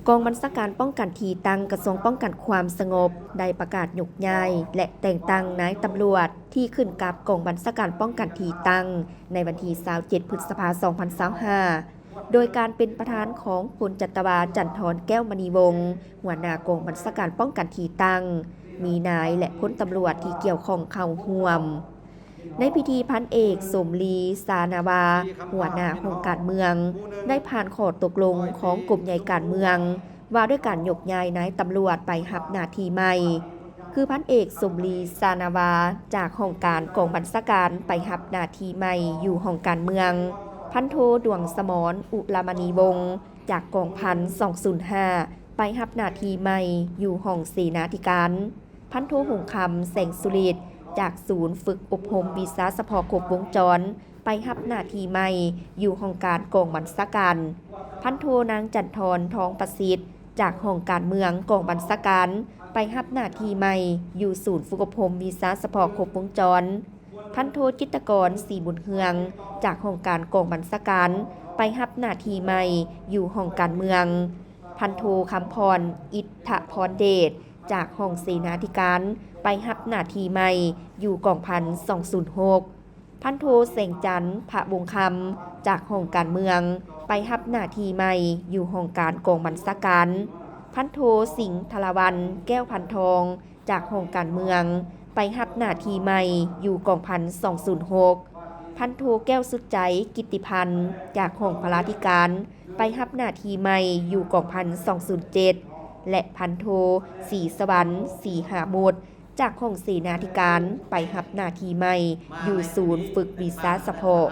กองบัญชาการป้องกันที่ตั้งกระทรวงป้องกันความสงบได้ประกาศยกย้ายและแต่งตั้งนายตำรวจที่ขึ้นกับกองบัญชาการป้องกันที่ตั้งในวันที่27 พฤษภาคม 2025โดยการเป็นประธานของพลจัตวาจันทร์แก้วมณีวงศ์หัวหน้ากองบัญชาการป้องกันที่ตั้งมีนายและพลตำรวจที่เกี่ยวข้องเข้าร่วมในพิธีพันเอกสมลีสานาวาหัวหน้าองค์การเมืองได้ผ่านข้อตกลงของกลุ่มใหญ่การเมืองว่าด้วยการยกย้ายนายตำรวจไปรับหน้าที่ใหม่คือพันเอกสมลีสานาวาจากห้องการกองบัญชาการไปรับหน้าที่ใหม่อยู่ห้องการเมืองพันโทดวงสมรอุลามณีวงศ์จากกองพัน205ไปรับหน้าที่ใหม่อยู่ห้องเสนาธิการพันโทหงคำแสงสุริตจากศูนย์ฝึกอบรมวิชาเฉพาะครบวงจรไปรับหน้าที่ใหม่อยู่ห้องการกองบัญชาการพันโทนางจันทร์ทองประสิทธิ์จากห้องการเมืองกองบัญชาการไปรับหน้าที่ใหม่อยู่ศูนย์ฝึกอบรมวิชาเฉพาะครบวงจรพันโทจิตรกรศรีบุญเฮืองจากห้องการกองบัญชาการไปรับหน้าที่ใหม่อยู่ห้องการเมืองพันโทคำพรอิทธพรเดชจากห้องเสนาธิการไปรับหน้าที่ใหม่อยู่กองพัน206พันโทแสงจันทร์พระวงคำจากห้องการเมืองไปรับหน้าที่ใหม่อยู่ห้องการกองบัญชาการพันโทสิงห์ธารวันแก้วพันทองจากห้องการเมืองไปรับหน้าที่ใหม่อยู่กองพัน206พันโทแก้วสุดใจกิตติพันธ์จากห้องพลาธิการไปรับหน้าที่ใหม่อยู่กองพัน207และพันโทศรีสวรรค์ศรีหามุดจากห้องเสนาธิการไปรับหน้าที่ใหม่อยู่ศูนย์ฝึกวิชาเฉพาะ